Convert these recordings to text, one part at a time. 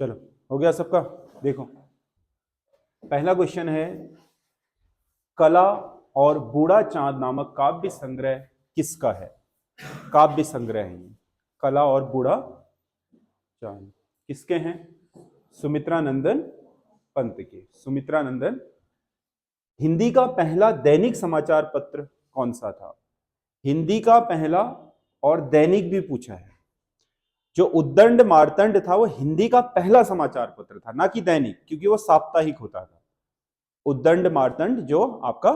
चलो हो गया सबका। देखो पहला क्वेश्चन है, कला और बूढ़ा चांद नामक काव्य संग्रह किसका है? काव्य संग्रह है ये, कला और बूढ़ा चांद किसके हैं? सुमित्रा नंदन पंत के। सुमित्रा नंदन। हिंदी का पहला दैनिक समाचार पत्र कौन सा था? हिंदी का पहला, और दैनिक भी पूछा है। जो उद्दंड मार्तंड था वो हिंदी का पहला समाचार पत्र था, ना कि दैनिक, क्योंकि वो साप्ताहिक होता था। उद्दंड मार्तंड जो आपका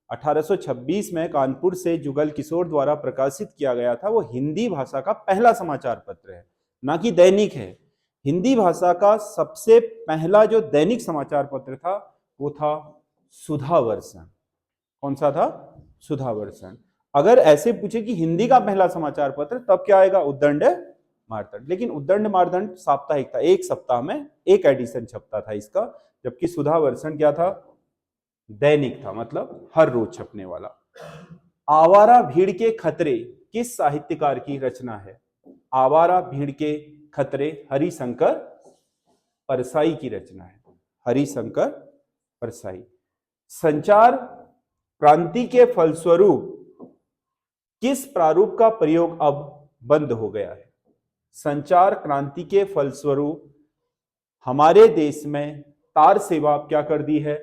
1826 में कानपुर से जुगल किशोर द्वारा प्रकाशित किया गया था, वो हिंदी भाषा का पहला समाचार पत्र है, ना कि दैनिक है। हिंदी भाषा का सबसे पहला जो दैनिक समाचार पत्र था वो था सुधावर्षण। कौन सा था? सुधावर्षण। अगर ऐसे पूछे कि हिंदी का पहला समाचार पत्र, तब क्या आएगा? उद्दंड मार्तंड। लेकिन उद्दंड मार्तंड साप्ताहिक था, एक सप्ताह में एक एडिशन छपता था इसका, जबकि सुधावर्षण क्या था? दैनिक था, मतलब हर रोज छपने वाला। आवारा भीड़ के खतरे किस साहित्यकार की रचना है? आवारा भीड़ के खतरे हरिशंकर परसाई की रचना है। हरिशंकर परसाई। संचार क्रांति के फलस्वरूप किस प्रारूप का प्रयोग अब बंद हो गया है? संचार क्रांति के फलस्वरूप हमारे देश में तार सेवा क्या कर दी है?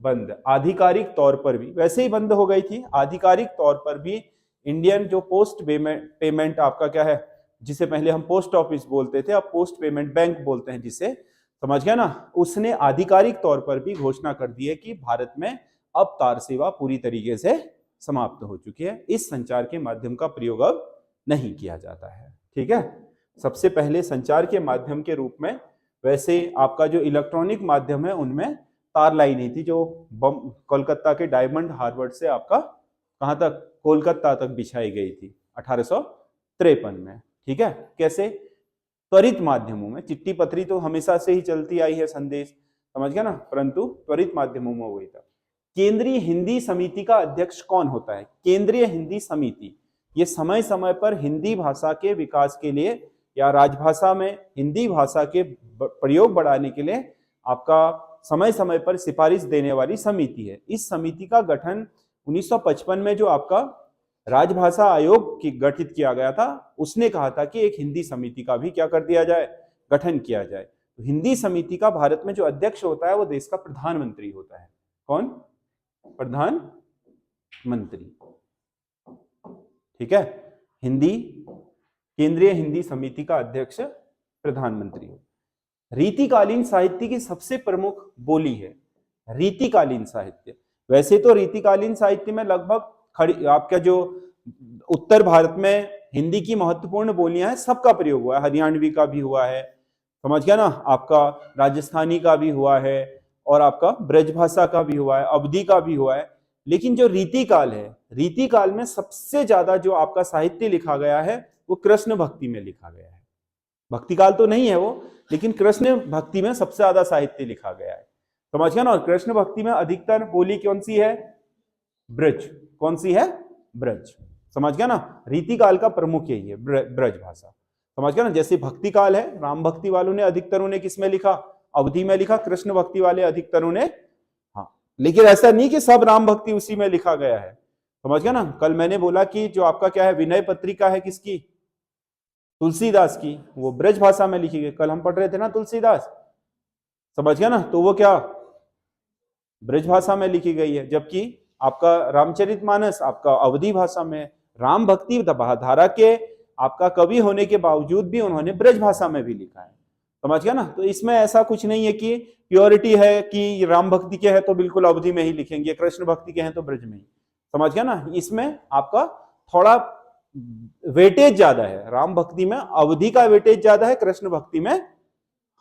बंद। आधिकारिक तौर पर भी वैसे ही बंद हो गई थी, आधिकारिक तौर पर भी इंडियन जो पोस्ट पेमेंट आपका क्या है, जिसे पहले हम पोस्ट ऑफिस बोलते थे, अब पोस्ट पेमेंट बैंक बोलते हैं जिसे, समझ गया ना? उसने आधिकारिक तौर पर भी घोषणा कर दी है कि भारत में अब तार सेवा पूरी तरीके से समाप्त हो चुकी है। इस संचार के माध्यम का प्रयोग अब नहीं किया जाता है। ठीक है। सबसे पहले संचार के माध्यम के रूप में, वैसे आपका जो इलेक्ट्रॉनिक माध्यम है उनमें तार लाइन ही थी, जो कोलकाता के डायमंड हार्बर से आपका कहां तक? कोलकाता तक बिछाई गई थी 1853 में। ठीक है। कैसे? त्वरित माध्यमों में। चिट्ठी पत्री तो हमेशा से ही चलती आई है, संदेश, समझ गया ना, परंतु त्वरित माध्यमों में वही था। केंद्रीय हिंदी समिति का अध्यक्ष कौन होता है? केंद्रीय हिंदी समिति ये समय समय पर हिंदी भाषा के विकास के लिए या राजभाषा में हिंदी भाषा के प्रयोग बढ़ाने के लिए आपका समय समय पर सिफारिश देने वाली समिति है। इस समिति का गठन 1955 में जो आपका राजभाषा आयोग की गठित किया गया था, उसने कहा था कि एक हिंदी समिति का भी क्या कर दिया जाए? गठन किया जाए। तो हिंदी समिति का भारत में जो अध्यक्ष होता है वो देश का प्रधानमंत्री होता है। कौन? प्रधानमंत्री। ठीक है। हिंदी, केंद्रीय हिंदी समिति का अध्यक्ष प्रधानमंत्री। रीतिकालीन साहित्य की सबसे प्रमुख बोली है। रीतिकालीन साहित्य, वैसे तो रीतिकालीन साहित्य में लगभग आपका जो उत्तर भारत में हिंदी की महत्वपूर्ण बोलियां हैं सबका प्रयोग हुआ है। हरियाणवी का भी हुआ है, समझ गया ना, आपका राजस्थानी का भी हुआ है, और आपका ब्रजभाषा का भी हुआ है, अवधी का भी हुआ है। लेकिन जो रीतिकाल है, रीतिकाल में सबसे ज्यादा जो आपका साहित्य लिखा गया है वो कृष्ण भक्ति में लिखा गया है। भक्तिकाल तो नहीं है वो, लेकिन कृष्ण भक्ति में सबसे ज्यादा साहित्य लिखा गया है, समझ गया ना। और कृष्ण भक्ति में अधिकतर बोली कौन सी है? ब्रज। कौन सी है? ब्रज। समझ गया ना। रीतिकाल का प्रमुख यही है, ब्रज भाषा, समझ गया ना। जैसे भक्ति काल है, राम भक्ति वालों ने अधिकतरों ने किस में लिखा? अवधि में लिखा। कृष्ण भक्ति वाले अधिकतरों ने, हाँ, लेकिन ऐसा नहीं कि सब राम भक्ति उसी में लिखा गया है, समझ गया ना। कल मैंने बोला कि जो आपका क्या है, विनय पत्रिका है किसकी? तुलसीदास की, वो ब्रज भाषा में लिखी गई। कल हम पढ़ रहे थे ना तुलसीदास, समझ गया ना। तो वो क्या ब्रज भाषा में लिखी गई है, जबकि आपका रामचरितमानस आपका अवधी भाषा में। राम भक्ति धारा के आपका कवि होने के बावजूद भी उन्होंने ब्रज भाषा में भी लिखा है, समझ गया ना। तो इसमें ऐसा कुछ नहीं है कि प्योरिटी है कि राम भक्ति के हैं तो बिल्कुल अवधि में ही लिखेंगे, कृष्ण भक्ति के हैं तो ब्रज में ही, समझ गया ना। इसमें आपका थोड़ा वेटेज ज्यादा है, राम भक्ति में अवधि का वेटेज ज्यादा है, कृष्ण भक्ति में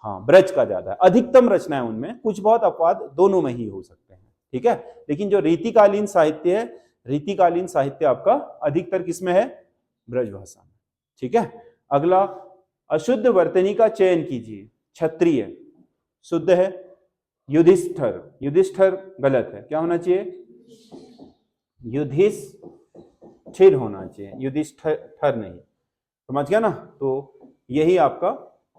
हाँ ब्रज का ज्यादा है। अधिकतम रचनाएं उनमें, कुछ बहुत अपवाद दोनों में ही हो सकते हैं। ठीक है। लेकिन जो रीतिकालीन साहित्य है, रीतिकालीन साहित्य आपका अधिकतर किसमें है? ब्रज भाषा में। ठीक है। अगला, अशुद्ध वर्तनी का चयन कीजिए। क्षत्रिय शुद्ध है, युधिष्ठर, युधिष्ठर गलत है, क्या होना चाहिए? युधिष्ठिर होना चाहिए, युधिष्ठर नहीं, समझ गया ना। तो यही आपका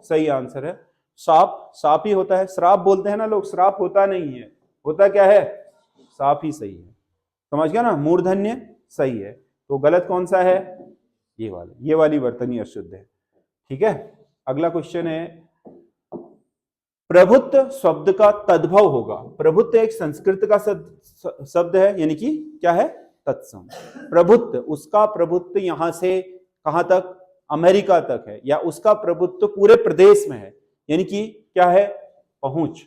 सही आंसर है। साप, साप ही होता है। श्राप बोलते हैं ना लोग, श्राप होता नहीं है, होता क्या है, साप ही सही है। समझ गया ना, मूर्धन्य सही है, तो गलत कौन सा है, ये वाली वर्तनी अशुद्ध है। ठीक है, अगला क्वेश्चन है, प्रभुत्व शब्द का तद्भव होगा। प्रभुत्व एक संस्कृत का शब्द है, यानी कि क्या है, तत्सम। प्रभुत्व, उसका प्रभुत्व यहां से कहां तक, अमेरिका तक है, या उसका प्रभुत्व पूरे प्रदेश में है, यानी कि क्या है, पहुंच,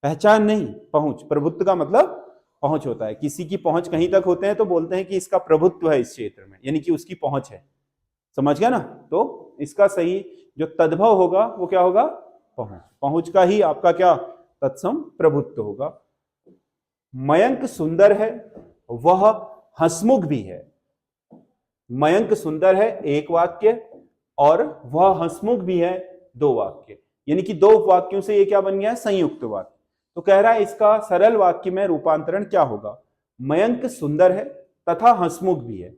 पहचान नहीं, पहुंच। प्रभुत्व का मतलब पहुंच होता है, किसी की पहुंच कहीं तक होते हैं तो बोलते हैं कि इसका प्रभुत्व है इस क्षेत्र में, यानी कि उसकी पहुंच है। समझ गया ना, तो इसका सही जो तद्भव होगा वो क्या होगा, पहुंच। पहुंच का ही आपका क्या, तत्सम प्रभुत्व होगा। मयंक सुंदर है, वह हंसमुख भी है। मयंक सुंदर है एक वाक्य, और वह हंसमुख भी है दो वाक्य, यानी कि दो वाक्यों से ये क्या बन गया, संयुक्त वाक्य। तो कह रहा है इसका सरल वाक्य में रूपांतरण क्या होगा, मयंक सुंदर है तथा हंसमुख भी है,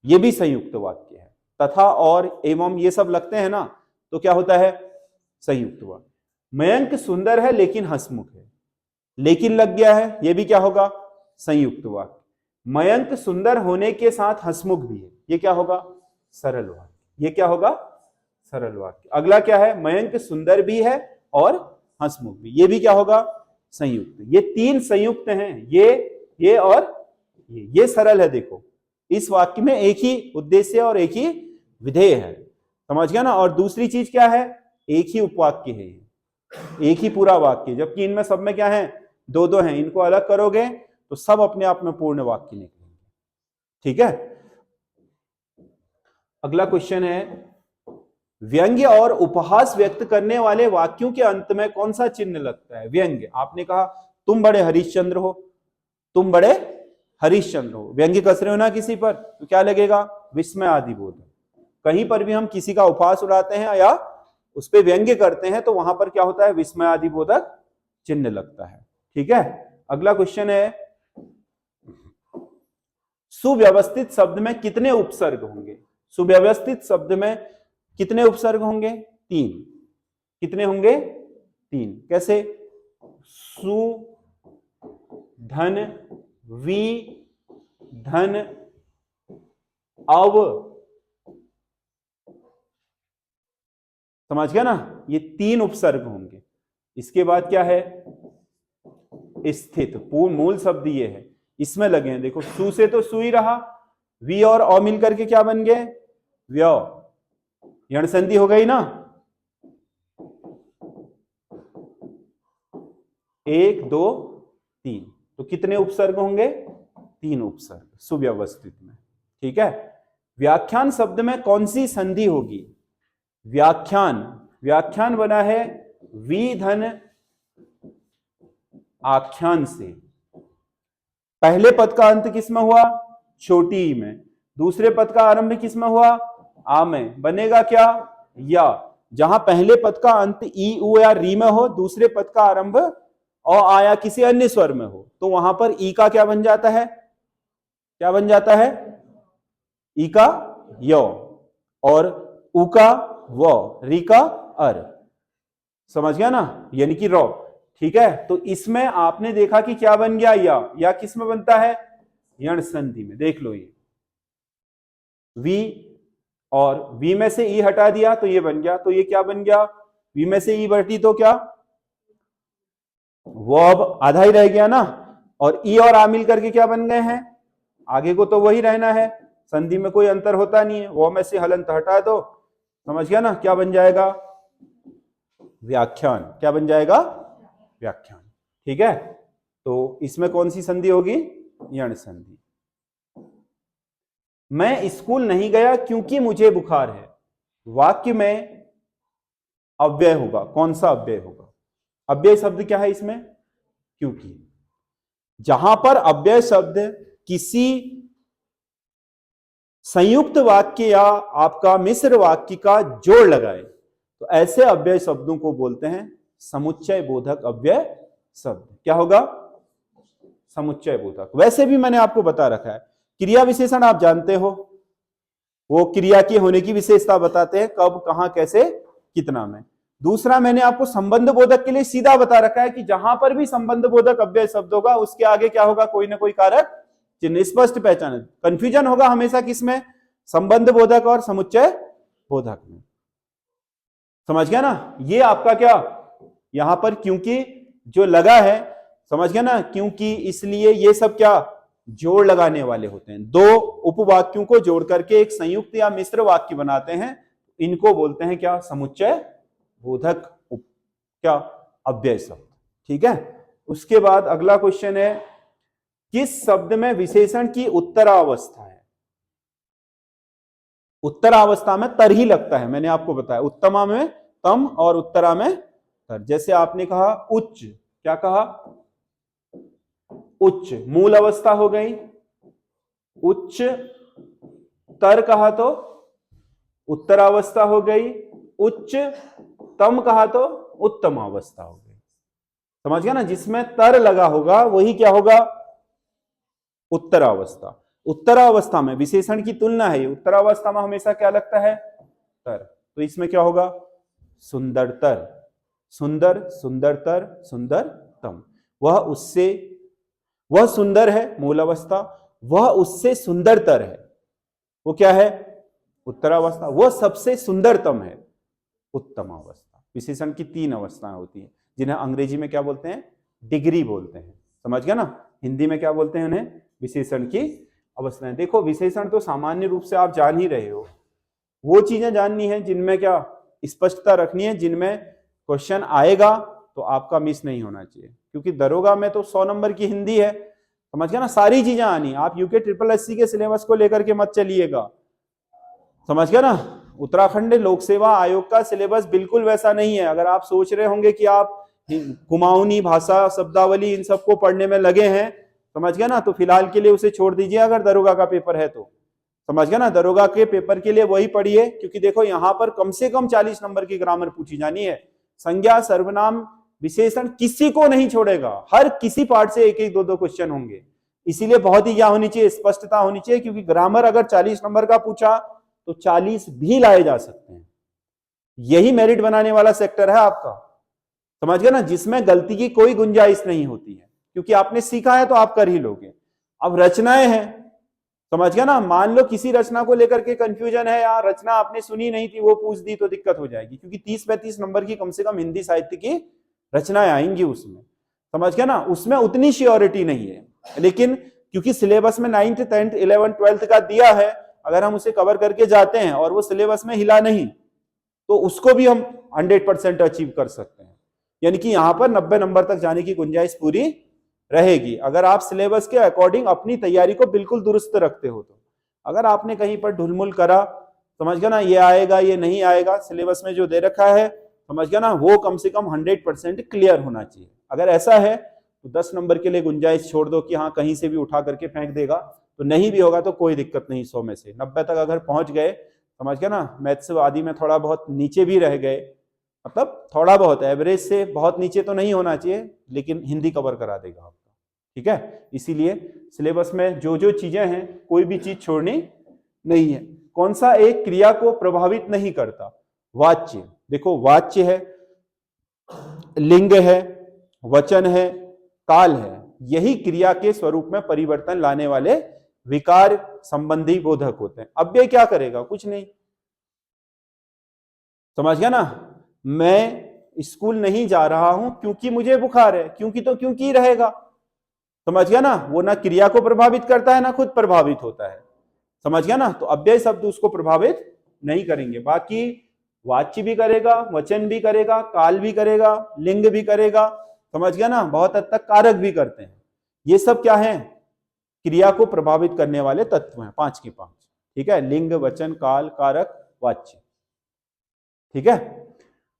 ये भी संयुक्त वाक्य है। तथा और एवं ये सब लगते हैं ना, तो क्या होता है, संयुक्त वाक्य। मयंक सुंदर है लेकिन हंसमुख है, लेकिन लग गया है, ये भी क्या होगा, संयुक्त वाक्य। मयंक सुंदर होने के साथ हंसमुख भी है, ये क्या होगा, सरल वाक्य। ये क्या होगा, सरल वाक्य। अगला क्या है, मयंक सुंदर भी है और हंसमुख भी, ये भी क्या होगा, संयुक्त। ये तीन संयुक्त हैं, ये और ये सरल है। देखो इस वाक्य में एक ही उद्देश्य और एक ही विधेय है, समझ गया ना। और दूसरी चीज क्या है, एक ही उपवाक्य है, एक ही पूरा वाक्य, जबकि इनमें सब में क्या है, दो दो हैं। इनको अलग करोगे तो सब अपने आप में पूर्ण वाक्य निकलेंगे। ठीक है, अगला क्वेश्चन है, व्यंग्य और उपहास व्यक्त करने वाले वाक्यों के अंत में कौन सा चिन्ह लगता है। व्यंग्य, आपने कहा तुम बड़े हरिश्चंद्र हो, तुम बड़े हरिश्चंद्र हो, व्यंग्य कस रहे हो ना किसी पर, तो क्या लगेगा, विस्मय आदि बोध। कहीं पर भी हम किसी का उपहास उड़ाते हैं या उस पर व्यंग्य करते हैं तो वहां पर क्या होता है, विस्मय आदि बोधक चिन्ह लगता है। ठीक है, अगला क्वेश्चन है, सुव्यवस्थित शब्द में कितने उपसर्ग होंगे। सुव्यवस्थित शब्द में कितने उपसर्ग होंगे, तीन। कितने होंगे, तीन। कैसे, सु, धन, वी, धन, अव। समझ गया ना, ये तीन उपसर्ग होंगे। इसके बाद क्या है, स्थित, पूर्ण मूल शब्द ये है, इसमें लगे हैं। देखो सु से तो सु ही रहा, वी और अ मिलकर के क्या बन गए, व्यव, यण संधि हो गई ना। एक, दो, तीन, तो कितने उपसर्ग होंगे, तीन उपसर्ग सुव्यवस्थित में। ठीक है, व्याख्यान शब्द में कौन सी संधि होगी। व्याख्यान, व्याख्यान बना है वी धन आख्यान से। पहले पद का अंत किसमें हुआ, छोटी ई में। दूसरे पद का आरंभ किसमें हुआ, आ में। बनेगा क्या, या। जहां पहले पद का अंत ई, उ या री में हो, दूसरे पद का आरंभ औ, आ या किसी अन्य स्वर में हो, तो वहां पर ई का क्या बन जाता है, क्या बन जाता है, ई का यो, और उ का व, री का अर। समझ गया ना, यानी कि रौ। ठीक है, तो इसमें आपने देखा कि क्या बन गया, या किस में बनता है, यण संधि में। देख लो, ये वी, और वी में से ई हटा दिया तो ये बन गया, तो ये क्या बन गया, वी में से ई बढ़ती तो क्या, वो अब आधा ही रह गया ना, और ई और आ मिल करके क्या बन गए हैं, आगे को तो वही रहना है, संधि में कोई अंतर होता नहीं है। वो में से हलंत हटा दो, समझ गया ना, क्या बन जाएगा, व्याख्यान। क्या बन जाएगा, व्याख्यान। ठीक है, तो इसमें कौन सी संधि होगी, यण संधि। मैं स्कूल नहीं गया क्योंकि मुझे बुखार है। वाक्य में अव्यय होगा, कौन सा अव्यय होगा, अव्यय शब्द क्या है इसमें, क्योंकि। जहां पर अव्यय शब्द किसी संयुक्त वाक्य या आपका मिश्र वाक्य का जोड़ लगाए, तो ऐसे अव्यय शब्दों को बोलते हैं समुच्चय बोधक अव्यय शब्द। क्या होगा, समुच्चय बोधक। वैसे भी मैंने आपको बता रखा है, क्रिया विशेषण आप जानते हो, वो क्रिया के होने की विशेषता बताते हैं, कब, कहां, कैसे, कितना में। दूसरा, मैंने आपको संबंध बोधक के लिए सीधा बता रखा है कि जहां पर भी संबंध बोधक अव्यय शब्द होगा उसके आगे क्या होगा, कोई ना कोई कारक चिन्ह, स्पष्ट पहचान। कंफ्यूजन होगा हमेशा किसमें, संबंध बोधक और समुच्चय बोधक में। समझ गया ना, ये आपका क्या यहां पर क्योंकि जो लगा है, समझ गया ना, क्योंकि इसलिए ये सब क्या जोड़ लगाने वाले होते हैं। दो उपवाक्यों को जोड़ करके एक संयुक्त या मिश्र वाक्य बनाते हैं, इनको बोलते हैं क्या, समुच्चय बोधक क्या अव्यय शब्द। ठीक है, उसके बाद अगला क्वेश्चन है, किस शब्द में विशेषण की उत्तरावस्था है? उत्तरावस्था में तर ही लगता है, मैंने आपको बताया, उत्तमा में तम और उत्तरा में तर। जैसे आपने कहा उच्च, क्या कहा, उच्च मूल अवस्था हो गई, उच्च तर कहा तो उत्तरावस्था हो गई, उच्च तम कहा तो उत्तम अवस्था हो गई। समझ गया ना, जिसमें तर लगा होगा वही क्या होगा, उत्तरावस्था। उत्तरावस्था में विशेषण की तुलना है, उत्तरावस्था में हमेशा क्या लगता है, तर। तो इसमें क्या होगा, सुंदरतर, सुंदर, सुंदरतर, सुंदरतम। वह उससे, वह सुंदर है मूल अवस्था, वह उससे सुंदरतर है, वो क्या है, उत्तरावस्था। वह सबसे सुंदरतम है, उत्तम अवस्था। विशेषण की 3 अवस्थाएं होती हैं, जिन्हें अंग्रेजी में क्या बोलते हैं, डिग्री बोलते हैं। समझ गया ना, हिंदी में क्या बोलते हैं उन्हें, विशेषण की अवस्थाएं। देखो विशेषण तो सामान्य रूप से आप जान ही रहे हो, वो चीजें जाननी है जिनमें क्या स्पष्टता रखनी है, जिनमें क्वेश्चन आएगा तो आपका मिस नहीं होना चाहिए, क्योंकि दरोगा में तो 100 नंबर की हिंदी है। समझ गया ना, सारी चीजें आनी। आप यूके SSSC के सिलेबस को लेकर के मत चलिएगा। समझ गया ना, उत्तराखंड लोक सेवा आयोग का सिलेबस बिल्कुल वैसा नहीं है। अगर आप सोच रहे होंगे कि आप कुमाऊनी भाषा, शब्दावली, इन सबको पढ़ने में लगे हैं, समझ गया ना, तो फिलहाल के लिए उसे छोड़ दीजिए अगर दरोगा का पेपर है तो। समझ गया ना, दरोगा के पेपर के लिए वही पढ़िए, क्योंकि देखो यहां पर कम से कम 40 नंबर की ग्रामर पूछी जानी है। संज्ञा, सर्वनाम, विशेषण किसी को नहीं छोड़ेगा, हर किसी पार्ट से 1-1, 2-2 क्वेश्चन होंगे। इसीलिए बहुत ही क्या होनी चाहिए, स्पष्टता होनी चाहिए, क्योंकि ग्रामर अगर 40 नंबर का पूछा तो 40 भी लाए जा सकते हैं। यही मेरिट बनाने वाला सेक्टर है आपका। समझ गया ना, जिसमें गलती की कोई गुंजाइश नहीं होती है, क्योंकि आपने सीखा है तो आप कर ही लोगे। अब रचनाएं हैं, समझ गया ना, मान लो किसी रचना को लेकर के कंफ्यूजन है, या रचना आपने सुनी नहीं थी वो पूछ दी तो दिक्कत हो जाएगी, क्योंकि 30-35 नंबर की कम से कम हिंदी साहित्य की रचनाएं आएंगी उसमें। समझ गया ना, उसमें उतनी श्योरिटी नहीं है, लेकिन क्योंकि सिलेबस में 9th 10th 11th 12th का दिया है, अगर हम उसे कवर करके जाते हैं और वो सिलेबस में हिला नहीं तो उसको भी हम 100% अचीव कर सकते हैं। यानी कि यहां पर 90 नंबर तक जाने की गुंजाइश पूरी रहेगी, अगर आप सिलेबस के अकॉर्डिंग अपनी तैयारी को बिल्कुल दुरुस्त रखते हो तो। अगर आपने कहीं पर ढुलमुल करा, समझ गया ना, ये आएगा ये नहीं आएगा, सिलेबस में जो दे रखा है, समझ गया ना, वो कम से कम 100% क्लियर होना चाहिए। अगर ऐसा है तो 10 नंबर के लिए गुंजाइश छोड़ दो कि हाँ कहीं से भी उठा करके फेंक देगा, तो नहीं भी होगा तो कोई दिक्कत नहीं। 100 में से 90 तक अगर पहुंच गए, समझ गया ना, मैथ्स आदि में थोड़ा बहुत नीचे भी रह गए, मतलब थोड़ा बहुत, एवरेज से बहुत नीचे तो नहीं होना चाहिए, लेकिन हिंदी कवर करा देगा आपका। ठीक है, इसीलिए सिलेबस में जो जो चीजें हैं कोई भी चीज छोड़नी नहीं है। कौन सा एक क्रिया को प्रभावित नहीं करता, वाच्य। देखो वाच्य है, लिंग है, वचन है, काल है, यही क्रिया के स्वरूप में परिवर्तन लाने वाले विकार संबंधी बोधक होते हैं। अव्यय क्या करेगा, कुछ नहीं। समझ गया ना, मैं स्कूल नहीं जा रहा हूं क्योंकि मुझे बुखार है, क्योंकि तो क्योंकि रहेगा। समझ गया ना, वो ना क्रिया को प्रभावित करता है ना खुद प्रभावित होता है। समझ गया ना, तो अव्यय शब्द उसको प्रभावित नहीं करेंगे। बाकी वाच्य भी करेगा, वचन भी करेगा, काल भी करेगा, लिंग भी करेगा, समझ गया ना, बहुत हद तक कारक भी करते हैं। ये सब क्या है, क्रिया को प्रभावित करने वाले तत्व हैं, 5 के 5। ठीक है, लिंग, वचन, काल, कारक, वाच्य। ठीक है,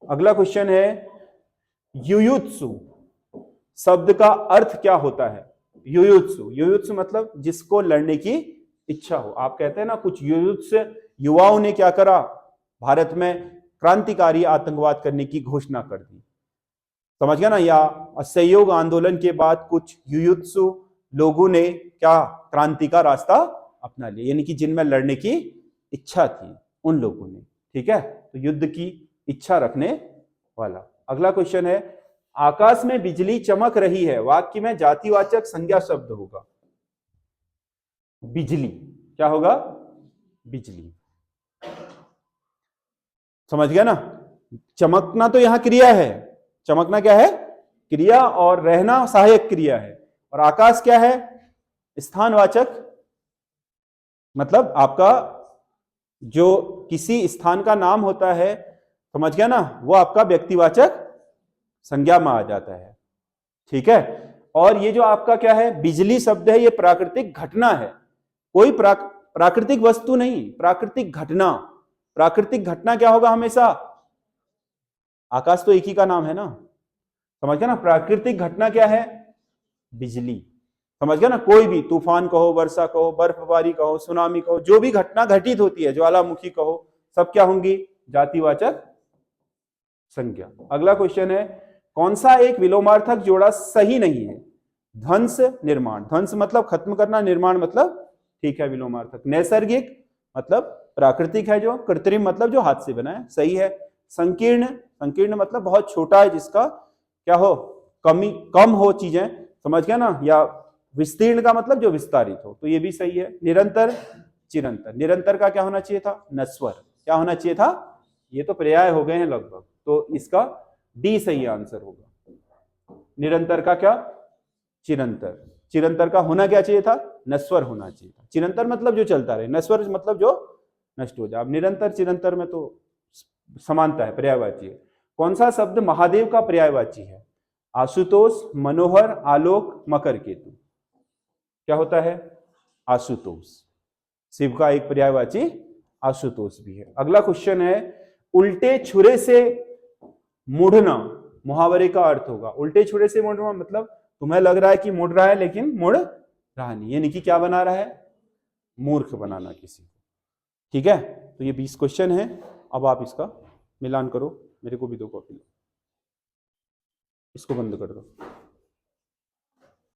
अगला क्वेश्चन है, युयुत्सु शब्द का अर्थ क्या होता है। युयुत्सु, युयुत्सु मतलब जिसको लड़ने की इच्छा हो। आप कहते हैं ना कुछ युयुत्सु युवाओं ने क्या करा, भारत में क्रांतिकारी आतंकवाद करने की घोषणा कर दी। समझ गया ना, या असहयोग आंदोलन के बाद कुछ युयुत्सु लोगों ने क्या क्रांति का रास्ता अपना लिया, यानी कि जिनमें लड़ने की इच्छा थी उन लोगों ने। ठीक है, तो युद्ध की इच्छा रखने वाला। अगला क्वेश्चन है, आकाश में बिजली चमक रही है, वाक्य में जातिवाचक संज्ञा शब्द होगा। बिजली क्या होगा? बिजली। समझ गया ना? चमकना तो यहां क्रिया है, चमकना क्या है? क्रिया, और रहना सहायक क्रिया है। और आकाश क्या है? स्थानवाचक, मतलब आपका जो किसी स्थान का नाम होता है, समझ गया ना, वो आपका व्यक्तिवाचक संज्ञा में आ जाता है। ठीक है। और ये जो आपका क्या है, बिजली शब्द है, ये प्राकृतिक घटना है, कोई प्राकृतिक वस्तु नहीं, प्राकृतिक घटना। प्राकृतिक घटना क्या होगा हमेशा? आकाश तो एक ही का नाम है ना, समझ गया ना? प्राकृतिक घटना क्या है? बिजली। समझ गया ना? कोई भी तूफान कहो, वर्षा कहो, बर्फबारी कहो, सुनामी कहो, जो भी घटना घटित होती है, ज्वालामुखी कहो, सब क्या होंगी? जातिवाचक संज्ञा। अगला क्वेश्चन है, कौन सा एक विलोमार्थक जोड़ा सही नहीं है? ध्वंस, निर्माण। ध्वंस मतलब खत्म करना, निर्माण मतलब ठीक है विलोमार्थक। नैसर्गिक मतलब प्राकृतिक है जो, कृत्रिम मतलब जो हाथ से बना है, सही है। संकीर्ण, संकीर्ण मतलब बहुत छोटा है, जिसका क्या हो, कम हो चीजें, समझ गया ना? या विस्तीर्ण का मतलब जो विस्तारित हो, तो ये भी सही है। निरंतर, चिरंतर। निरंतर का क्या होना चाहिए था? नस्वर। क्या होना चाहिए था? ये तो पर्याय हो गए हैं लगभग, तो इसका डी सही आंसर होगा। निरंतर का क्या? चिरंतर। चिरंतर का होना क्या चाहिए था? नस्वर होना चाहिए था। चिरंतर मतलब जो चलता रहे, नस्वर मतलब जो नष्ट हो जाए। अब निरंतर चिरंतर में तो समानता है, पर्यायवाची है। कौन सा शब्द महादेव का पर्यायवाची है? आशुतोष, मनोहर, आलोक, मकर केतु। क्या होता है? आशुतोष। शिव का एक पर्यायवाची आशुतोष भी है। अगला क्वेश्चन है, उल्टे छुरे से मुड़ना, मुहावरे का अर्थ होगा। उल्टे छुरे से मुड़ना मतलब तुम्हें लग रहा है कि मुड़ रहा है, लेकिन मुड़ रहा नहीं, यानी कि क्या बना रहा है? मूर्ख बनाना किसी को। ठीक है, तो ये 20 क्वेश्चन है। अब आप इसका मिलान करो, मेरे को भी दो कॉपी, इसको बंद कर दो।